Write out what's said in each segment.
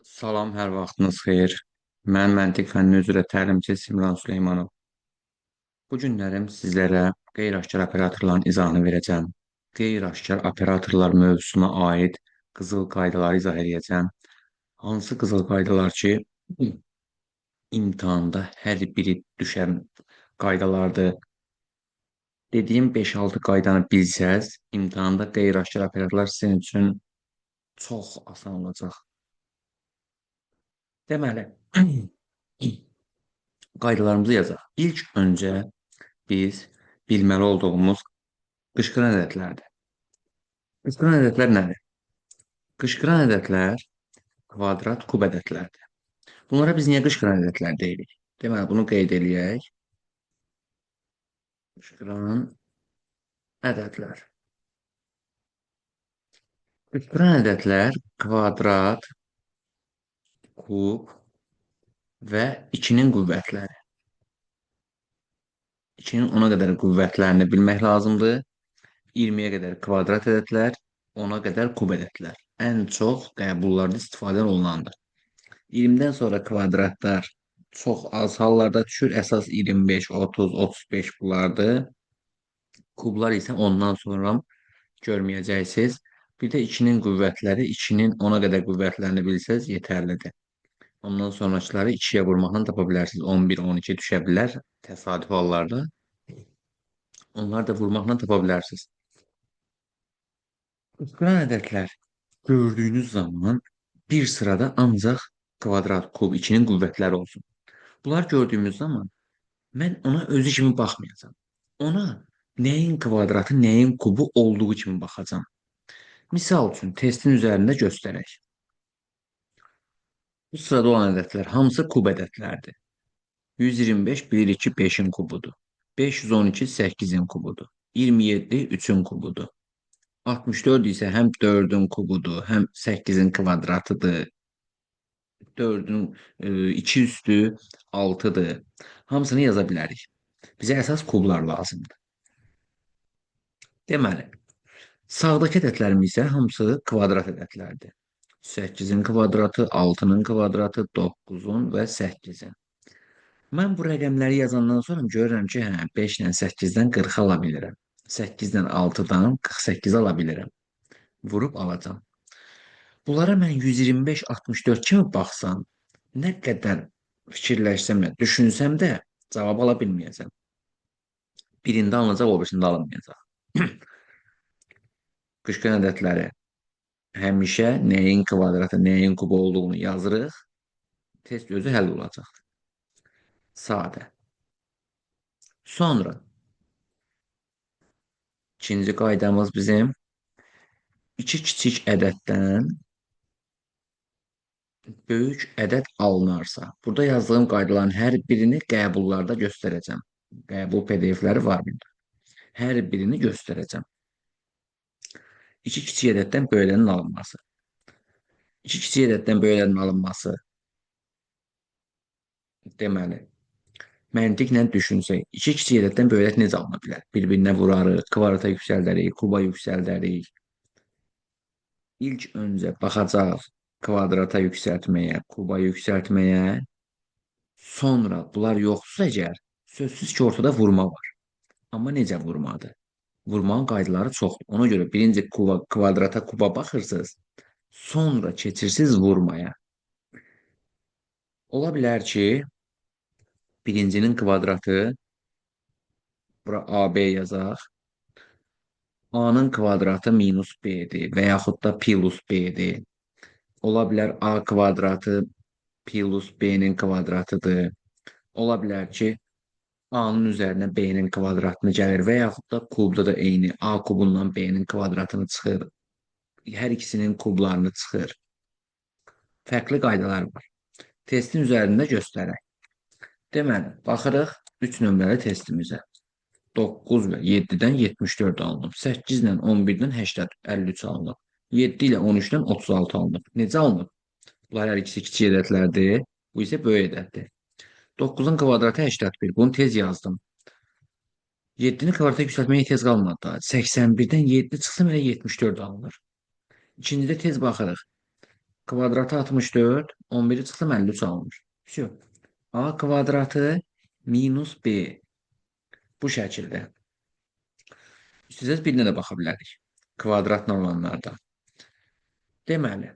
Salam, hər vaxtınız xeyir. Mən məntiq fənni üzrə təlimçi Simran Süleymanov. Bu günlərim sizlərə qeyri-aşkar operatorların izahını verəcəm. Qeyri-aşkar operatorlar mövzusuna aid qızıl qaydaları izah edəcəm. Hansı qızıl qaydalar ki, imtahanda hər biri düşən qaydalardır. Dediyim 5-6 qaydanı bilsəz, imtahanda qeyri-aşkar operatorlar sizin üçün çox asan olacaq. Deməli, qaydalarımızı yazaq. İlk öncə biz bilməli olduğumuz qışqıran ədədlərdir. Qışqıran ədədlər nədir? Qışqıran ədədlər kvadrat, kub ədədlərdir. Bunlara biz niyə qışqıran ədədlər deyirik? Deməli, bunu qeyd eləyək. Qışqıran ədədlər. Qışqıran ədədlər kvadrat, kub və 2-nin qüvvətləri. 2-nin 10-a qədər qüvvətlərini bilmək lazımdır. 20-yə qədər kvadrat ədədlər, 10-a qədər kub ədədlər. Ən çox qəbullarda istifadə olunandır. 20-dən sonra kvadratlar çox az hallarda düşür. Əsas 25, 30, 35 bunlardır. Kublar isə ondan sonra görməyəcəksiniz. Bir də 2-nin qüvvətləri, 2-nin 10-a qədər qüvvətlərini bilsəz yetərlidir. Ondan sonrakıları 2-yə vurmaqla tapa bilərsiniz. 11, 12 düşə bilər təsadüf hallarda. Onları da vurmaqla tapa bilərsiniz. Qışqıran ədədlər gördüyünüz zaman bir sırada ancaq kvadrat, kub, 2-nin qüvvətləri olsun. Bunlar gördüyümüz zaman mən ona özü kimi baxmayacağam. Ona nəyin kvadratı, nəyin kubu olduğu kimi baxacağam. Misal üçün, testin üzərində göstərək. Bu sırada olan ədədlər hamısı kub ədədlərdir. 125 bilirik ki 5-in kubudur. 512 8-in kubudur. 27 3-ün kubudur. 64 isə həm 4-ün kubudur, həm 8-in kvadratıdır. 4-ün 2 üstü 6-dır. Hamısını yaza bilərik. Bizə əsas kublar lazımdır. Deməli, sağdakı ədədlərimiz isə hamısı kvadrat ədədlərdir. 8-in kvadratı, 6-nın kvadratı, 9-un və 8-in. Mən bu rəqəmləri yazandan sonra görürəm ki, 5 ilə 8-dən 40 ala bilirəm. 8-dən 6-dan 48 ala bilirəm. Vurub alacam. Bunlara mən 125, 64 kimi baxsam, nə qədər fikirləşsəm də, düşünsəm də cavab ala bilməyəcəm. Birində alınacaq, o birisində alınmayacaq. Qışqıran ədədləri həmişə nəyin kvadratı, nəyin kubu olduğunu yazırıq. Test özü həll olacaq. Sadə. Sonra ikinci qaydamız bizim iki kiçik ədəddən böyük ədəd alınarsa. Burada yazdığım qaydaların hər birini qəbullarda göstərəcəm. Qəbul PDF-ləri var burada. Hər birini göstərəcəm. İki kiçik ədəddən böyüklərin alınması. İki kiçik ədəddən böyüklərin alınması. Deməli, məntiqlə düşünsək, iki kiçik ədəddən böyüklər necə alına bilər? Bir-birinə vurarıq, kvadrata yüksəldərik, kuba yüksəldərik. İlk öncə baxacaq kvadrata yüksəltməyə, kuba yüksəltməyə. Sonra bunlar yoxdursa əgər, sözsüz ki, ortada vurma var. Amma necə vurmadır? Vurmanın qaydaları çoxdur. Ona görə birinci kvadrata, kuba baxırsınız, sonra keçirsiniz vurmaya. Ola bilər ki, birincinin kvadratı, bura AB yazaq, A-nın kvadratı minus B-dir və yaxud da plus B-dir. Ola bilər A kvadratı plus B-nin kvadratıdır. Ola bilər ki, A-nın üzərinə B-nin kvadratını gəlir və yaxud da kubda da eyni A kubundan B-nin kvadratını çıxır. Hər ikisinin kublarını çıxır. Fərqli qaydalar var. Testin üzərində göstərək. Deməli, baxırıq 3 nömrəli testimizə. 9 və 7-dən 74 alınıb. 8 ilə 11-dən 53 alınıb. 7 ilə 13-dən 36 alınıb. Necə alınıb? Bunlar hər ikisi kiçik ədədlərdir. Bu isə böyük ədəddir. 9-un kvadratı 81. Bunu tez yazdım. 7-ni kvadrata yüksəltməyə tez qalmadı. 81-dən 7 çıxsın və 74 alınır. İkincidə tez baxırıq. Kvadratı 64. 11'i çıxdım 53 alınır. Все. A kvadratı minus B. Bu şəkildə. İstəsəz birinə də baxa bilərik. Kvadratla olanlarda. Deməli,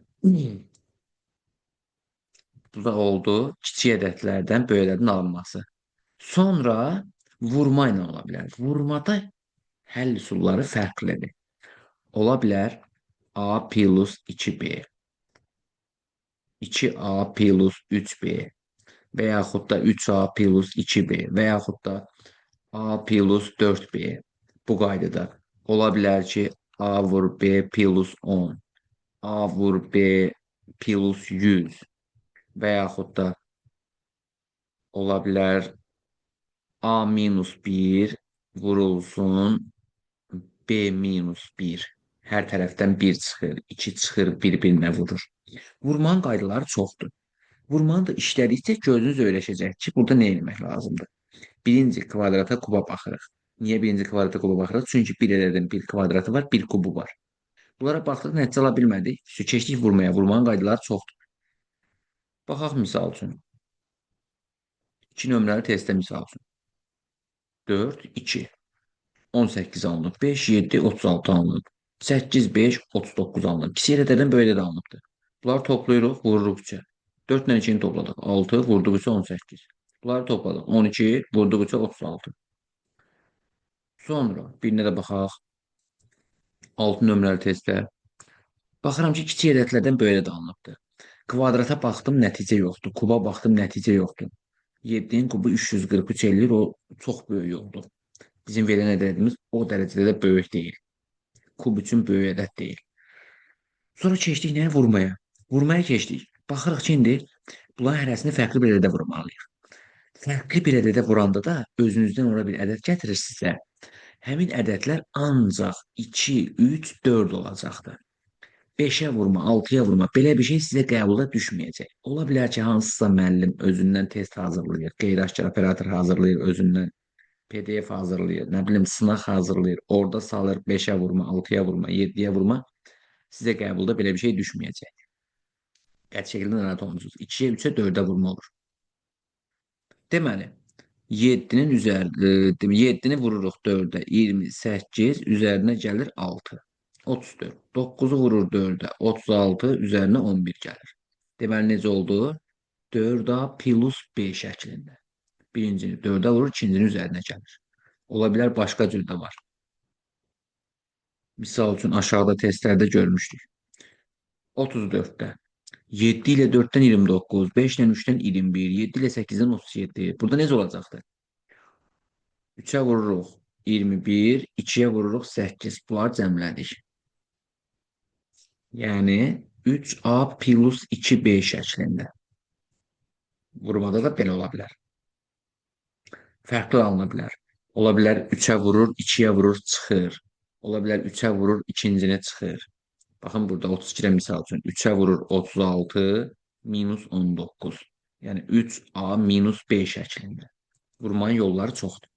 bu da oldu kiçik ədədlərdən böyüklərin alınması. Sonra vurma ilə ola bilər. Vurmada həll üsulları fərqlidir. Ola bilər A plus 2B, 2A plus 3B və yaxud da 3A plus 2B və yaxud da A plus 4B. Bu qaydada ola bilər ki, A vur B plus 10, A vur B plus 100 və yaxud da ola bilər A minus 1 vurulsun B minus 1. Hər tərəfdən 1 çıxır, 2 çıxır, bir-birinə vurur. Vurmanın qaydaları çoxdur. Vurmanı da işlədikcə gözünüz öyrəşəcək ki, burada nə etmək lazımdır. Birinci kvadrata kuba baxırıq. Niyə birinci kvadrata kuba baxırıq? Çünki bir ədədin bir kvadratı var, bir kubu var. Bunlara baxdıq, nəticə ala bilmədik. Keçdik vurmaya. Vurmanın qaydaları çoxdur. Baxaq misal üçün. 2 nömrəli testdə misal üçün. 4, 2. 18 alınıb. 5, 7, 36 alınıb. 8, 5, 39 alınıb. Kiçik ədəddən böyük ədəd alınıbdır. Bunları toplayırıq, vururuqca. 4 ilə 2-ni topladıq. 6, vurduqca 18. Bunları topladıq. 12, vurduqca 36. Sonra birinə də baxaq. 6 nömrəli testdə. Baxıram ki, kiçik ədədlərdən böyük ədəd alınıbdır. Kvadrata baxdım, nəticə yoxdur. Kuba baxdım, nəticə yoxdur. 7-nin kubu 343 eləyir, o çox böyük oldu. Bizim verilən ədədimiz o dərəcədə də böyük deyil. Kub üçün böyük ədəd deyil. Sonra keçdik nəyə? Vurmaya. Vurmaya keçdik. Baxırıq ki, indi bunların hərəsini fərqli bir ədədə vurmalıyıq. Fərqli bir ədədə vuranda da özünüzdən ora bir ədəd gətirirsinizsə, həmin ədədlər ancaq 2, 3, 4 olacaqdır. 5-ə vurma, 6-ya vurma, belə bir şey sizə qəbulda düşməyəcək. Ola bilər ki, hansısa müəllim özündən test hazırlayır, qeyri-aşkar operator hazırlayır özündən, PDF hazırlayır, nə bilim, sınaq hazırlayır, orada salır 5-ə vurma, 6-ya vurma, 7-yə vurma, sizə qəbulda belə bir şey düşməyəcək. Qəti şəkildə narahat olmusunuz. 2-yə, 3-ə, 4-ə vurma olur. Deməli, 7-nin üzərinə 7-ni vururuq 4-ə, 28 üzərinə gəlir 6. 34. 9-u vurur 4-ə, 36 üzərinə 11 gəlir. Deməli necə oldu? 4A plus B şəklində. Birincini 4-ə vurur, ikincinin üzərinə gəlir. Ola bilər başqa cür də var. Misal üçün aşağıda testlərdə görmüşdük. 34-də 7 ilə 4-dən 29, 5 ilə 3-dən 21, 7 ilə 8-dən 37. Burada necə olacaqdır? 3-ə vururuq 21, 2-yə vururuq 8. Bunları cəmlədik. Yəni 3A plus 2B şəklində. Vurmada da belə ola bilər. Fərqli alına bilər. Ola bilər 3-ə vurur, 2-yə vurur, çıxır. Ola bilər 3-ə vurur, ikincini çıxır. Baxın burada 32-də misal üçün 3-ə vurur 36 minus 19. Yəni 3A minus B şəklində. Vurmanın yolları çoxdur.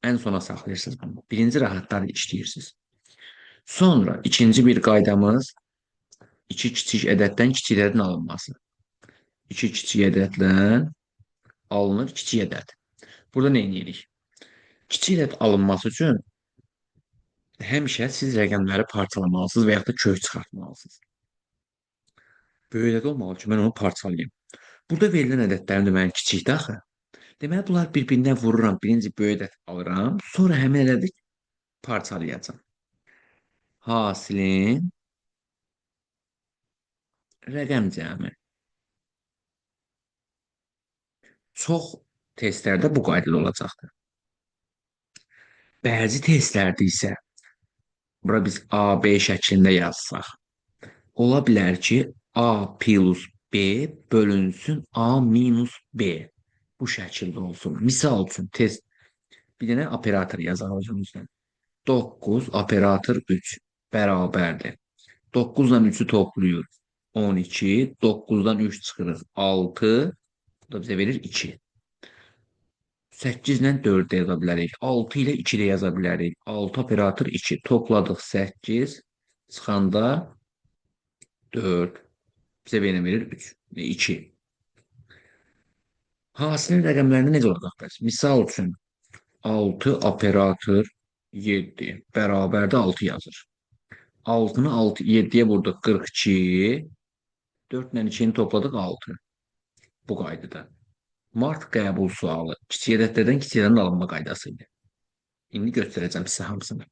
Ən sona saxlayırsınız bunu. Birinci rahatlar işləyirsiniz. Sonra ikinci bir qaydamız 2 kiçik ədəddən kiçik ədədin alınması. 2 kiçik ədəddən alınır kiçik ədəd. Burada nə edirik? Kiçik ədəd alınması üçün həmişə siz rəqəmləri parçalamalısınız və yaxud da kök çıxartmalısınız. Böyük ədəd olmalı ki, mən onu parçalayayım. Burada verilən ədədlərin deməli kiçikdir axı. Deməli, bunlar bir-birinə vururam, birinci böyük ədəd alıram, sonra həmin ədədi parçalayacağam. Hasilin rəqəm cəmi. Çox testlərdə bu qaydada olacaqdır. Bəzi testlərdə isə bura biz AB şəklində yazsaq, ola bilər ki, A plus B bölünsün A minus B. Bu şəkildə olsun. Misal üçün test bir dənə operator yazaq özümüzdən. 9 operator 3 bərabərdir. 9 ilə 3-ü toplayır. 12, 9-dan 3 çıxırıq. 6, bu da bizə verir 2. 8 ilə 4 yaza bilərik. 6 ilə 2 də yaza bilərik. 6 operator 2. Topladıq 8. Çıxanda 4. Bizə B nə verir? 3 və 2. Hasilin rəqəmlərini necə olacaq bəs? Misal üçün 6 operator 7 bərabərdə 6 yazır. 6-nı 6, 7-yə vurduq 42, 4 ilə 2-ni topladıq 6. Bu qaydada. Mart qəbul sualı kiçik ədədlərdən kiçik ədədin alınma qaydası idi. İndi göstərəcəm sizə hamısını.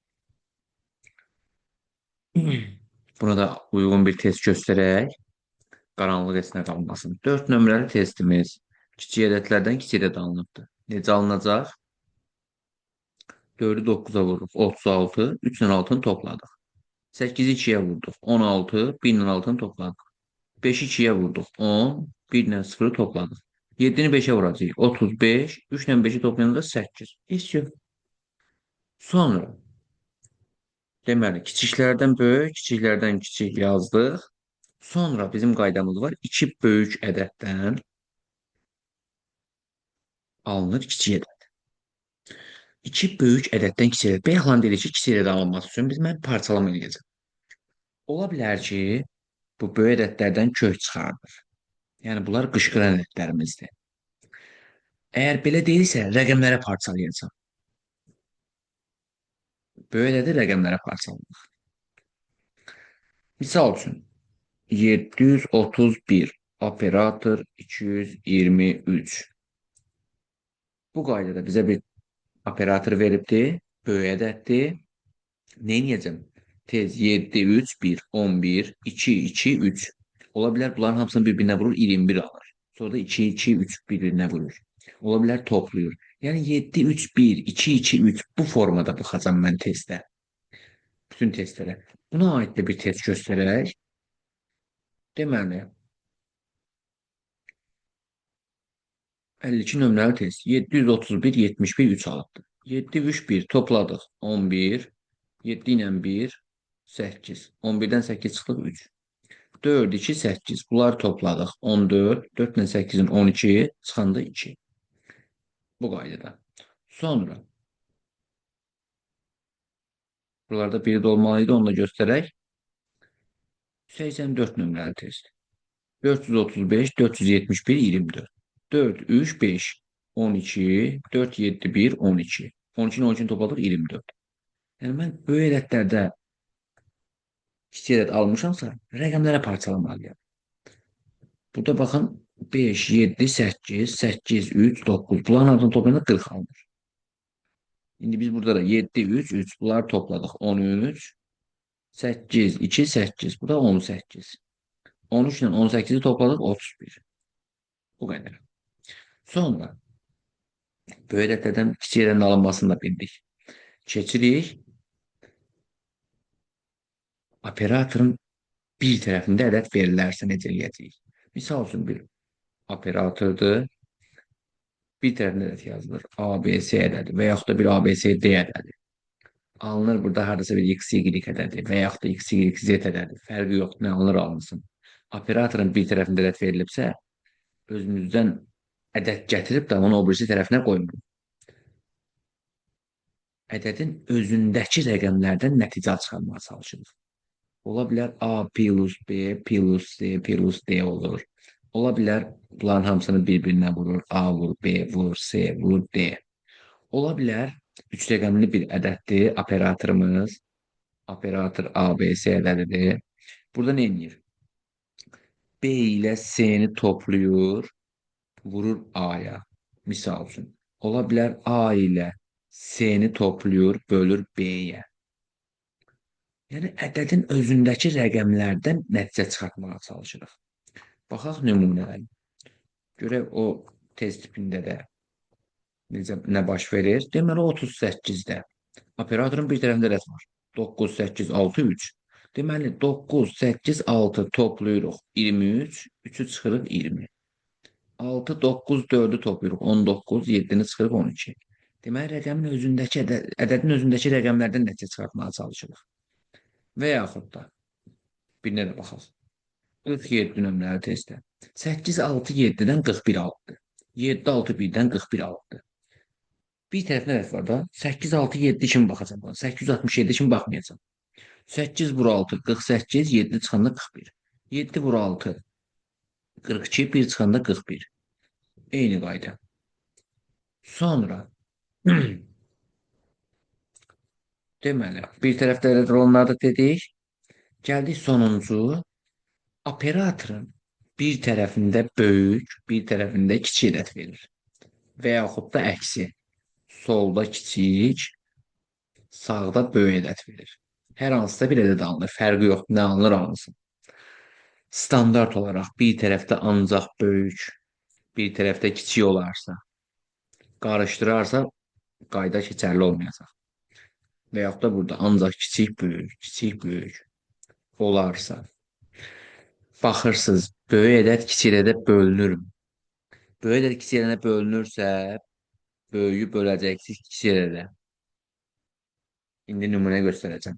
Buna da uyğun bir test göstərək. Qaranlıq esinə qalmasın. 4 nömrəli testimiz kiçik ədədlərdən kiçik ədəd alınıbdır. Necə alınacaq? 4-ü 9-a vururuq. 36, 3 ilə 6-nı topladıq. 8-i 2-yə vurduq. 16, 1 ilə 6-nı topladıq. 5-i 2-yə vurduq. 10, 1 ilə 0-ı topladıq. 7-ni 5-ə vuracağıq. 35, 3 ilə 5-i toplayanda 8. Heç yox. Sonra deməli, kiçiklərdən böyük, kiçiklərdən kiçik yazdıq. Sonra bizim qaydamız var. 2 böyük ədəddən alınır kiçik ədəd. 2 böyük ədəddən kiçik ədəd. Bəyəxlan dedik ki, kiçik ədəd alınması üçün mən parçalama edəcəm. Ola bilər ki, bu böyük ədədlərdən kök çıxardır. Yəni, bunlar qışqıran ədədlərimizdir. Əgər belə deyilsə, rəqəmlərə parçalayacağım. Böyük ədədi rəqəmlərə parçalayırıq. Misal üçün, 731 operator 223. Bu qaydada bizə bir operator veribdir, böyük ədəddir. Neyniyəcəm? Tez 7, 3, 1, 11, 2, 2, 3. Ola bilər bunların hamısını bir-birinə vurur, 21 alır. Sonra da 2, 2, 3 bir-birinə vurur. Ola bilər toplayır. Yəni 7, 3, 1, 2, 2, 3 bu formada baxacam mən testdə. Bütün testlərə. Buna aid də bir test göstərək. Deməli, 52 nömrəli test. 731, 71, 3 alıbdır. 7, 3, 1 topladıq. 11, 7 ilə 1, 8. 11-dən 8 çıxdıq 3. 4, 2, 8. Bunları topladıq. 14, 4 ilə 8-in 12, çıxanda 2. Bu qaydada. Sonra, buralarda biri də olmalıydı, onu da göstərək. 84 nömrəli test. 435, 471, 24. 4, 3, 5, 12, 4, 7, 1, 12. 12-ni 12-ni topladıq 24. Yəni, mən böyük ədədlərdə kiçik ədəd almışamsa, rəqəmlərə parçalamalıyam. Burada baxın, 5, 7, 8, 8, 3, 9. Bunların adını toplayanda 40 alınır. İndi biz burada da 7, 3, 3. Bunları topladıq. 13, 8, 2, 8. Bu da 18. 13 ilə 18-i topladıq. 31. Bu qədər. Sonra böyük ədədlərdən kiçik ədədin alınmasını da bildik. Keçirik. Operatorun bir tərəfində ədəd verilərsə necə eləyəcəyik? Misal üçün bir operatordur. Bir tərəfində ədəd yazılır. ABC ədədi və yaxud da bir ABCD ədədi. Alınır burada hardasa bir x, y ədədi və yaxud da x, y, z ədədi. Fərqi yoxdur, nə alınır alınsın. Operatorun bir tərəfində ədəd verilibsə, özümüzdən ədəd gətirib də onu o birisi tərəfinə qoymuruq. Ədədin özündəki rəqəmlərdən nəticə çıxarmağa çalışırıq. Ola bilər A plus B plus C plus D olur. Ola bilər bunların hamısını bir-birinə vurur. A vur, B vur, C vur, D. Ola bilər 3 rəqəmli bir ədəddir operatorumuz. Operator ABC ədədidir. Burada nə edir? B ilə C-ni toplayır, vurur A-ya. Misal üçün. Ola bilər A ilə C-ni toplayır, bölür B-yə. Yəni, ədədin özündəki rəqəmlərdən nəticə çıxartmağa çalışırıq. Baxaq nümunələri. Görək o test tipində də nə baş verir. Deməli, 38-də operatorun bir tərəfində ədəd var. 9, 8, 6, 3. Deməli, 9, 8, 6 toplayırıq 23, 3-ü çıxırıq 20. 6, 9, 4-ü toplayırıq 19, 7-ni çıxırıq 12. Deməli, ədədin özündəki rəqəmlərdən nəticə çıxartmağa çalışırıq. Və yaxud da birinə də baxaq. 47 nömrəli testdə. 8, 6, 7-dən 41 aldı. 7, 6, 1-dən 41 aldı. Bir tərəfində ədəd var da. 8, 6, 7 kimi baxacam. 867 kimi baxmayacam. 8 vur 6, 48, 7 çıxanda 41. 7 vur 6, 42 bir çıxanda 41. Eyni qayda. Sonra deməli, bir tərəfdə onları dedik. Gəldik sonuncu. Operatorun bir tərəfində böyük, bir tərəfində kiçik ədəd verir. Və yaxud da əksi. Solda kiçik, sağda böyük ədəd verir. Hər hansısa bir ədəd alınır. Fərqi yoxdur, nə alınır alınsın. Standart olaraq bir tərəfdə ancaq böyük, bir tərəfdə kiçik olarsa, qarışdırarsa qayda keçərli olmayacaq. Və yaxud da burada ancaq kiçik böyük olarsa, baxırsınız, böyük ədəd kiçik ədədə bölünürmü? Böyük ədəd kiçik ədədə bölünürsə, böyüyü böləcəksiniz kiçik ədədə. İndi nümunə göstərəcəm.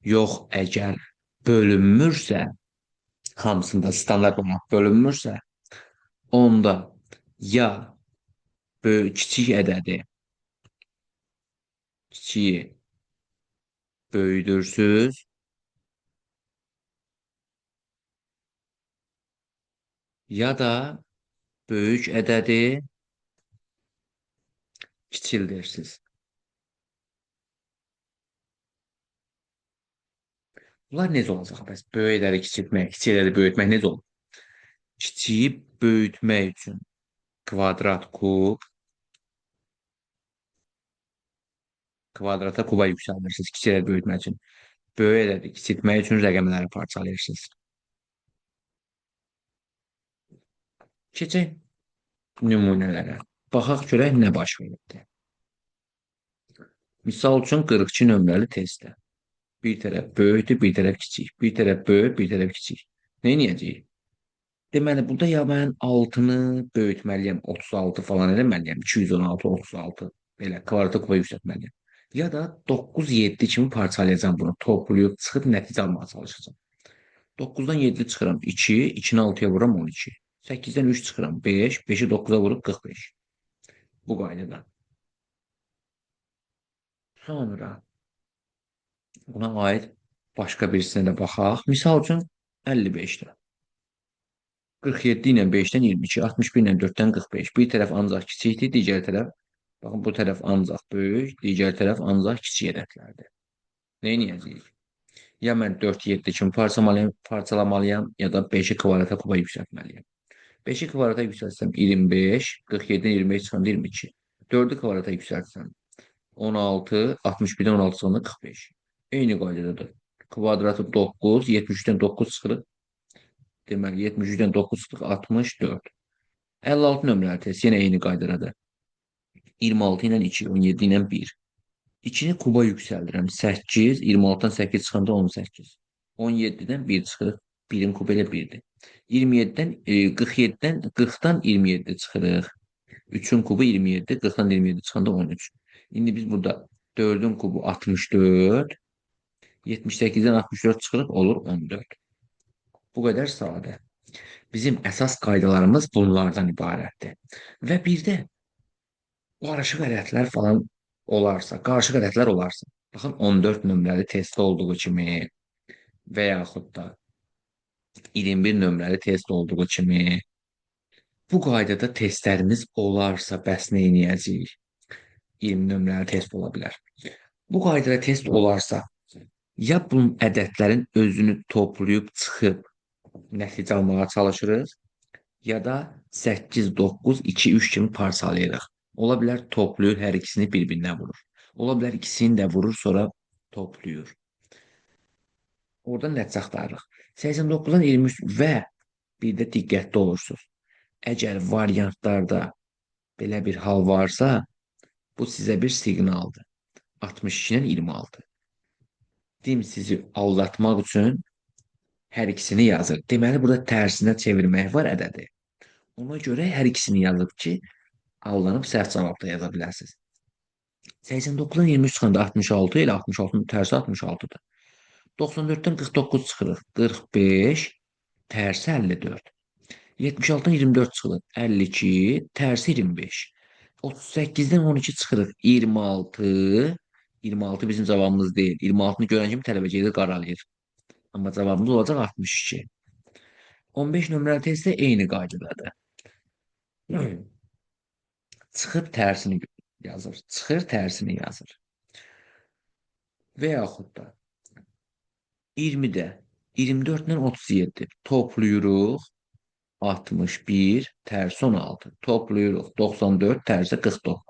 Yox, əgər bölünmürsə, hamısında standart olmaq bölünmürsə, onda ya böyük kiçik ədədi kiçiyi böyüdürsüz, ya da böyük ədədi kiçildirsiniz. Bunlar necə olacaq bəs? Böyük ədədi kiçiltmək, kiçik ədədi böyütmək necə olur? Kiçiyi böyütmək üçün kvadrat kub, kvadrata kuba yüksəldirsiniz kiçik ədədi böyütmək üçün. Böyük ədədi kiçiltmək üçün rəqəmləri parçalayırsınız. Keçək nümunələrə. Baxaq görək nə baş veribdir. Misal üçün 42 nömrəli testdə. Bir tərəf böyükdür, bir tərəf kiçik. Bir tərəf böyük, bir tərəf kiçik. Nə edəcəyik? Deməli, burada ya mən 6-nı böyütməliyəm, 36 falan eləməliyəm, 216, 36, belə kvadrata kuba yüksəltməliyəm. Ya da 9, 7 kimi parçalayacağım bunu, toplayıb çıxıb nəticə almağa çalışacağım. 9-dan 7 çıxıram 2, 2-ni 6-ya vuram 12. 8-dən 3 çıxıram 5, 5-i 9-a vurub 45. Bu qaydada. Sonra buna aid başqa birisinə də baxaq. Misal üçün 55-də. 47 ilə 5-dən 22, 61 ilə 4-dən 45. Bir tərəf ancaq kiçikdir, digər tərəf, baxın bu tərəf ancaq böyük, digər tərəf ancaq kiçik ədədlərdir. Nə edəcəyik? Ya mən 4, 7 kimi parçalamalıyam, ya da 5-i kvadrata kuba yüksəltməliyəm. 5-i kvadrata yüksəltsəm 25, 47-dən 25 çıxanda 22. 4-ü kvadrata yüksəltsəm 16, 61-dən 16 çıxanda 45. Eyni qaydadadır. Kvadratı 9, 73-dən 9 çıxırıq. Deməli, 73-dən 9 çıxırıq, 64. 56 nömrəli test yenə eyni qaydadadır. 26 ilə 2, 17 ilə 1. 2-ni kuba yüksəldirəm. 8, 26-dan 8 çıxanda 18. 17-dən 1 çıxırıq. 1-in kubu elə 1-dir. 27-dən 47-dən 40-dan 27 çıxırıq. 3-ün kubu 27, 40-dan 27 çıxanda 13. İndi biz burada 4-ün kubu 64, 78-dən 64 çıxırıq, olur 14. Bu qədər sadə. Bizim əsas qaydalarımız bunlardan ibarətdir. Və bir də qarışıq ədədlər falan olarsa, qarışıq ədədlər olarsa, baxın 14 nömrəli testdə olduğu kimi və yaxud da 21 nömrəli test olduğu kimi bu qaydada testlərimiz olarsa bəs nə edəcəyik? 20 nömrəli test ola bilər. Bu qaydada test olarsa, ya bu ədədlərin özünü toplayıb çıxıb nəticə almağa çalışırıq, ya da 8, 9, 2, 3 kimi parçalayırıq. Ola bilər toplayır, hər ikisini bir-birinə vurur. Ola bilər ikisini də vurur, sonra toplayır. Oradan nəticə axtarırıq. 89-dan 23 və bir də diqqətli olursunuz. Əgər variantlarda belə bir hal varsa, bu sizə bir siqnaldır. 62-dən 26. Dim sizi aldatmaq üçün hər ikisini yazır. Deməli, burada tərsinə çevirmək var ədədi. Ona görə hər ikisini yazıb ki, aldanıb səhv cavab da yaza bilərsiniz. 89-dan 23 çıxanda 66 ilə 66-nın tərsi 66-dır. 94-dən 49 çıxırıq. 45, tərsi 54. 76-dan 24 çıxırıq. 52, tərsi 25. 38-dən 12 çıxırıq. 26. 26 bizim cavabımız deyil. 26-nı görən kimi tələbə gedir qaralayır. Amma cavabımız olacaq 62. 15 nömrəli testdə eyni qaydadadır. Çıxır tərsini yazır. Çıxır tərsini yazır. Və yaxud da 20-də 24 ilə 37 toplayırıq 61 tərsi 16. Toplayırıq 94 tərsi 49.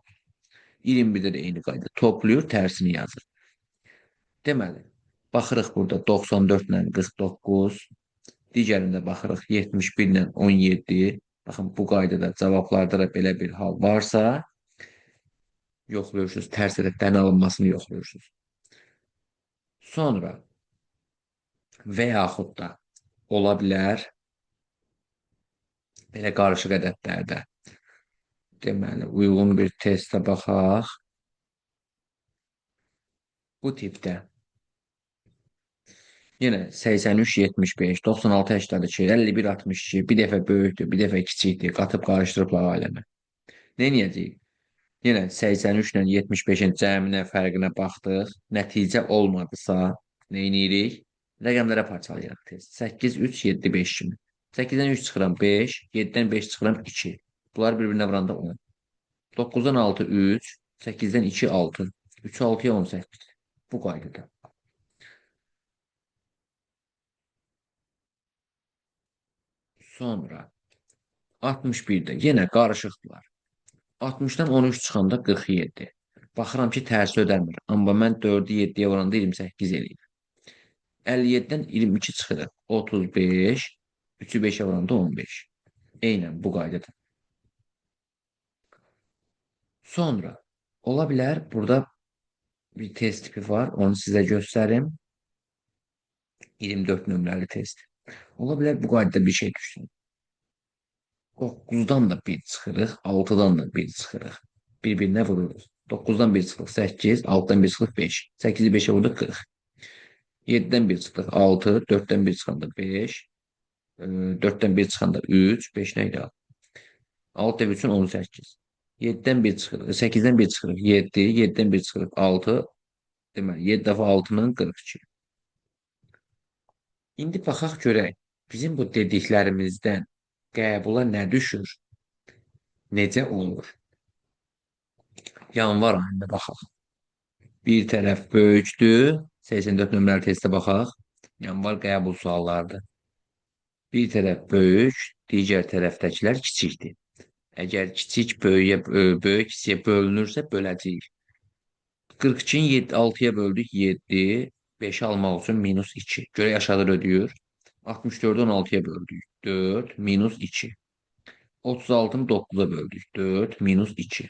21-də də eyni qayda. Toplayır tərsini yazır. Deməli, baxırıq burada 94 ilə 49. Digərində baxırıq 71 ilə 17. Baxın, bu qaydada cavablarda da belə bir hal varsa, yoxlayırsınız. Tərs ədədlərin alınmasını yoxlayırsınız. Sonra və yaxud da ola bilər belə qarışıq ədədlərdə. Deməli, uyğun bir testə baxaq. Bu tipdə yenə 83, 75, 96, 82, 51, 62 bir dəfə böyükdür, bir dəfə kiçikdir. Qatıb qarışdırıblar aləmə. Nə edəcəyik? Yenə 83 ilə 75-in cəminə fərqinə baxdıq. Nəticə olmadısa, nə edirik? Rəqəmlərə parçalayırıq test. 8, 3, 7, 5 kimi. 8-dən 3 çıxıram 5, 7-dən 5 çıxıram 2. Bunlar bir-birinə vuranda 10. 9-dan 6, 3, 8-dən 2, 6. 3, 6-ya 18. Bu qaydada. Sonra 61-də yenə qarışıqdılar. 60-dan 13 çıxanda 47. Baxıram ki, tərsi ödəmir. Amma mən 4-ü 7-yə vuranda 28 eləyir. 57-dən 22 çıxırıq. 35. 3-ü 5-ə vuranda 15. Eynən bu qaydada. Sonra ola bilər burada bir test tipi var. Onu sizə göstərim. 24 nömrəli test. Ola bilər bu qaydada bir şey düşsün. 9-dan da 1 çıxırıq, 6-dan da 1 çıxırıq. Bir-birinə vururuq. 9-dan 1 çıxırıq 8, 6-dan 1 çıxırıq 5. 8-i 5-ə vurduq 40. 7-dən 1 çıxdıq 6, 4-dən 1 çıxanda 5, 4-dən 1 çıxanda 3, 5 nə idi? 6 dəfə 3-ün 18. 7-dən 1 çıxırıq, 8-dən 1 çıxırıq 7, 7-dən 1 çıxırıq 6, deməli 7 dəfə 6-nın 42. İndi baxaq görək, bizim bu dediklərimizdən qəbula nə düşür? Necə olur? Yanvar ayında baxaq. Bir tərəf böyükdür. 84 nömrəli testə baxaq. Yanvar qəbul suallarıdır. Bir tərəf böyük, digər tərəfdəkilər kiçikdir. Əgər kiçik böyük kiçiyə bölünürsə böləcəyik. 42-ni 6-ya böldük 7, 5-i almaq üçün minus 2. Görək aşağıda ödəyir. 64-ü 16-ya böldük 4, minus 2. 36-nı 9-a böldük 4, minus 2.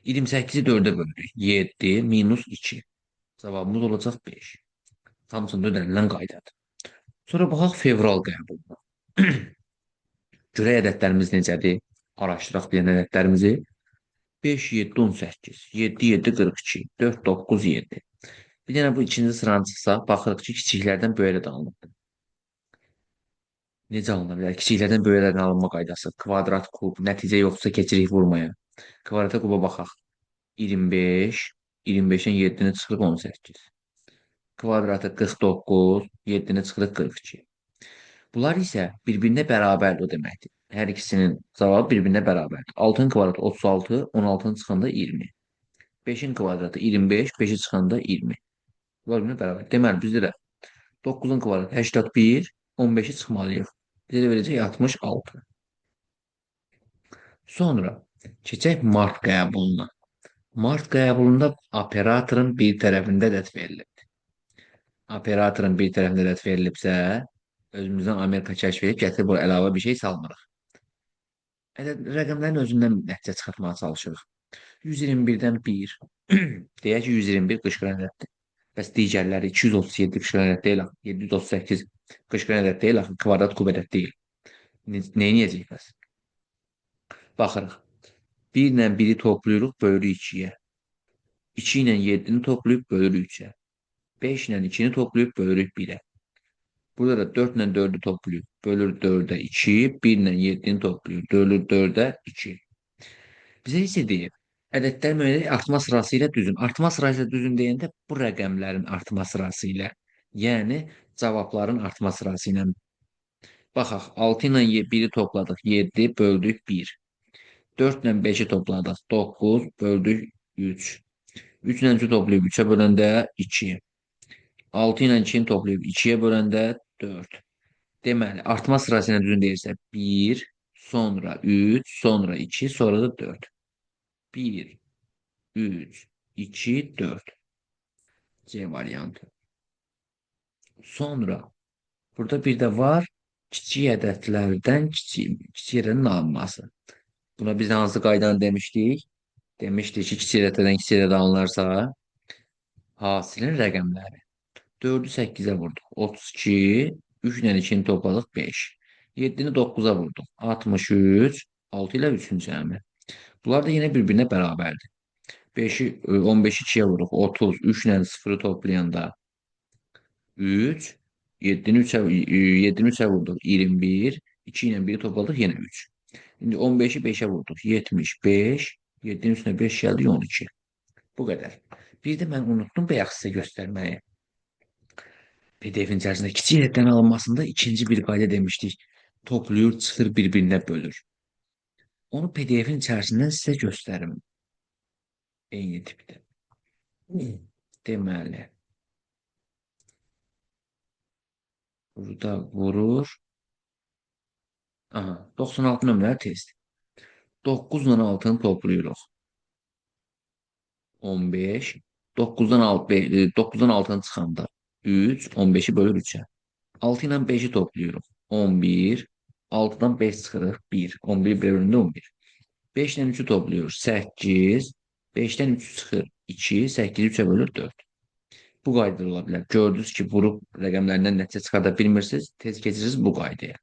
28-i 4-ə böldük 7, minus 2. Cavabımız olacaq 5. Hamısında ödənilən qaydadır. Sonra baxaq fevral qəbuluna. Görək ədədlərimiz necədir? Araşdıraq bilən ədədlərimizi. 5, 7, 18, 7, 7, 42, 4, 9, 7. Bir dənə bu ikinci sıranı çıxsaq, baxırıq ki, kiçiklərdən böyüklərə alınır. Necə alınır bilər? Kiçiklərdən böyüklərin alınma qaydası. Kvadrat, kub, nəticə yoxsa keçirik vurmaya. Kvadrata kuba baxaq. 25, 25-in 7-ni çıxırıq 18. Kvadratı 49, 7-ni çıxırıq 42. Bunlar isə bir-birinə bərabərdir o deməkdir. Hər ikisinin cavabı bir-birinə bərabərdir. 6-nın kvadratı 36, 16-nın çıxanda 20. 5-in kvadratı 25, 5-i çıxanda 20. Bunlar bir-birinə bərabər. Deməli, bizdə də 9-un kvadratı 81, 15-i çıxmalıyıq. Bizə də verəcək 66. Sonra keçək mart qəbuluna. Mart qəbulunda operatorun bir tərəfində ədəd verilir. Operatorun bir tərəfində ədəd verilibsə, özümüzdən Amerika kəşf edib gətirib bura əlavə bir şey salmırıq. Rəqəmlərin özündən nəticə çıxartmağa çalışırıq. 121-dən 1. Deyək ki, 121 qışqıran ədəddir. Bəs digərləri 237 qışqıran ədəd deyil, 738 qışqıran ədəd deyil, kvadrat kub ədəd deyil. Nə edəcəyik bəs? Baxırıq. 1 ilə 1-i toplayırıq, bölürük 2-yə. 2 ilə 7-ni toplayıb bölürük 3-ə. 5 ilə 2-ni toplayıb bölürük 1-ə. Burada da 4 ilə 4-ü toplayıb bölür 4-ə 2, 1 ilə 7-ni toplayıb bölür 4-ə 2. Bizə isə deyir, ədədlər müəyyən artma sırası ilə düzün. Artma sırası ilə düzün deyəndə bu rəqəmlərin artma sırası ilə, yəni cavabların artma sırası ilə Baxaq, 6 ilə 1-i topladıq, 7 böldük 1. 4 ilə 5-i topladıq, 9 böldük 3. 3 ilə 3-ü toplayıb 3-ə böləndə 2. 6 ilə 2-ni toplayıb 2-yə böləndə 4. Deməli, artma sırası ilə düzün deyirsə 1, sonra 3, sonra 2, sonra da 4. 1, 3, 2, 4. C variantı. Sonra burada bir də var kiçik ədədlərdən kiçik ədədin alınması. Buna biz hansı qaydanı demişdik? Demişdik ki, kiçik ədədlərdən kiçik ədəd alınarsa hasilin rəqəmləri. 4'ü 8'e vurduk. 32. 3 ile 2'ni topladık 5. 7'ni 9'a vurduk. 63. 6 ile 3'ün cəmi. Bunlar da yine birbirine beraberdi. 5'i 15'i 2'ye vurduk. 30. 3 ile 0'ı toplayanda 3. 7'ni 3'e 7'ni 3'e vurduk. 21. 2 ile 1'i topladık yine 3. Şimdi 15'i 5'e vurduk. 75. 7'nin üstüne 5 geldi 12. Bu kadar. Bir de ben unuttum beyaz size göstermeyi. PDF'in içerisinde kiçik ədədlərin alınmasında ikinci bir qayda demişdik. Toplayır, çıxır, bir-birinə bölür. Onu PDF'in içerisinden size gösterim. Eyni tipdə. Deməli, burada vurur. Aha, 96 nömrəli test. 9 ilə 6-nı toplayırıq. 15. 9'dan 6'nı çıxanda 3, 15'i bölür 3'e. 6 ilə 5'i toplayırıq. 11. 6'dan 5 çıxırıq. 1. 11 bölündü 11. 5 ile 3'ü topluyoruz. 8. 5'ten 3 çıxır. 2. 8 3'e bölür 4. Bu qayda ola bilər. Gördünüz ki, vurub rəqəmlərindən nəticə çıxarda bilmirsiniz. Tez keçirsiniz bu qaydaya.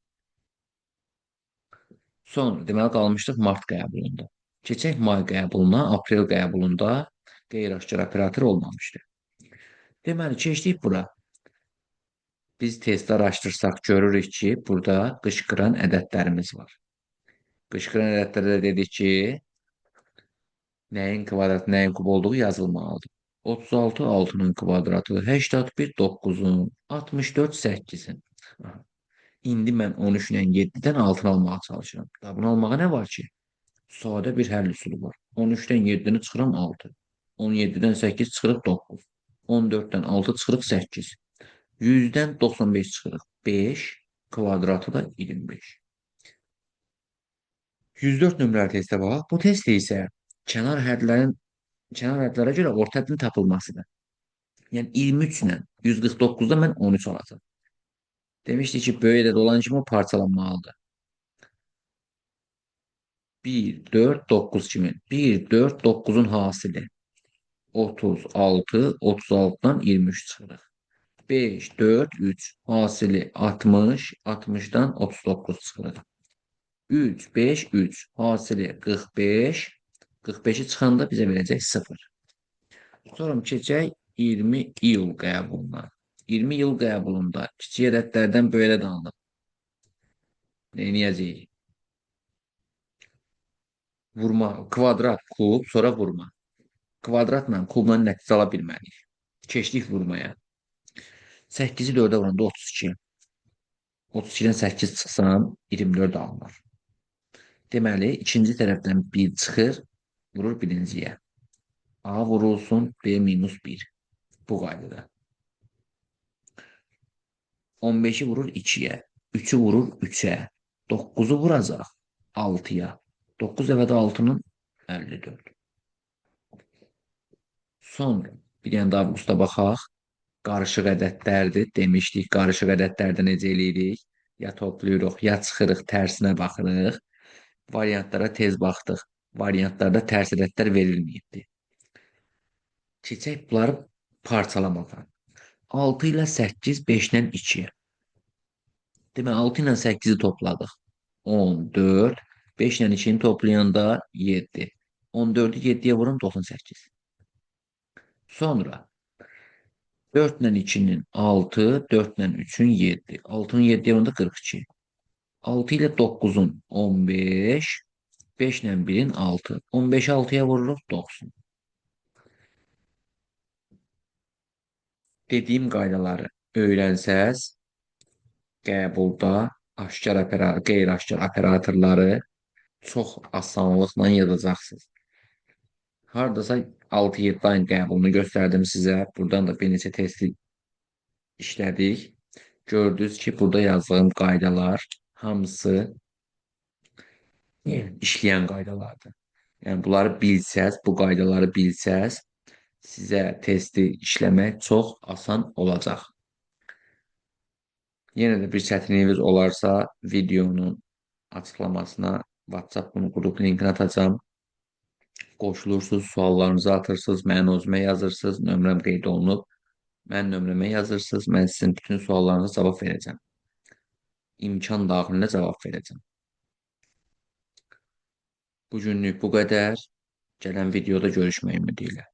Sonra deməli qalmışdıq mart qəbulunda. Keçək may qəbuluna, aprel qəbulunda qeyri-aşkar operator olmamışdı. Deməli keçdik bura. Biz testdə araşdırsaq görürük ki, burada qışqıran ədədlərimiz var. Qışqıran ədədlərdə dedik ki, nəyin kvadrat, nəyin kub olduğu yazılmalıdır. 36 6'nın kvadratı, 81 9'un, 64 8'in. İndi mən 13 ilə 7-dən 6'ını almağa çalışıram. Da bunu almağa nə var ki? Sadə bir həll üsulu var. 13-dən 7-ni çıxıram 6. 17-dən 8 çıxırıq 9. 14-dən 6 çıxırıq 8. 100-dən 95 çıxırıq 5. Kvadratı da 25. 104 nömrəli testə bax. Bu test isə kənar hədlərə görə orta həddin tapılmasıdır. Yəni 23 ilə 149'da mən 13 alacağım. Demişdik ki, böyük ədəd olan kimi o parçalanmalıdır. 1, 4, 9 kimi. 1, 4, 9'un hasili. 36, 36'dan 23 çıxırıq. 5, 4, 3. Hasili 60, 60'dan 39 çıxırıq. 3, 5, 3. Hasili 45, 45'i çıxanda bizə verəcək 0. Sonra keçək 20 iyul qəbuluna. 20 yıl qəbulunda kiçik ədədlərdən böyük ədəd alınıb. Neyniyəcəyik? Vurma, kvadrat, kub, sonra vurma. Kvadratla, kubla nəticə ala bilməliyik. Keçdik vurmaya. 8'i 4'ə vuranda 32. 32'dən 8 çıxsam 24 alınır. Deməli, ikinci tərəfdən 1 çıxır, vurur birinciyə. A vurulsun, B minus 1. Bu qaydada. 15'i vurur 2'ye. 3'ü vurur 3'e. 9'u vuracaq 6'ya. 9 əvədə 6'nın 54. Sonra bir yana da avqusta baxaq. Qarışıq ədədlərdir. Demişdik, qarışıq ədədlərdə necə eləyirik? Ya toplayırıq, ya çıxırıq, tərsinə baxırıq. Variantlara tez baxdıq. Variantlarda tərs ədədlər verilməyibdir. Keçək bunları parçalamağa. 6 ilə 8, 5 ilə 2. Demək 6 ilə 8'i topladıq. 14. 5 ilə 2'ni toplayanda 7. 14'ü 7'ye vurun 98. Sonra 4 ilə 2'nin 6, 4 ilə 3'ün 7. 6'nın 7'ye vurunda 42. 6 ilə 9'un 15. 5 ilə 1'in 6. 15'i 6'ya vururuq 90. Dediyim qaydaları öyrənsəz qəbulda aşkar qeyri-aşkar operatorları çox asanlıqla yazacaqsınız. Hardasa 6-7 ayın qəbulunu göstərdim sizə. Buradan da bir neçə testi işlədik. Gördünüz ki, burada yazdığım qaydalar hamısı işləyən qaydalardır. Yəni bunları bilsəz, bu qaydaları bilsəz, sizə testi işləmək çox asan olacaq. Yenə də bir çətinliyiniz olarsa, videonun açıqlamasına WhatsApp qrup linkini atacağım. Qoşulursunuz, suallarınızı atırsınız, mənim özümə yazırsınız, nömrəm qeyd olunub. Mən nömrəmə yazırsınız, mən sizin bütün suallarınıza cavab verəcəm. İmkan daxilində cavab verəcəm. Bugünlük bu qədər. Gələn videoda görüşmək ümidi ilə.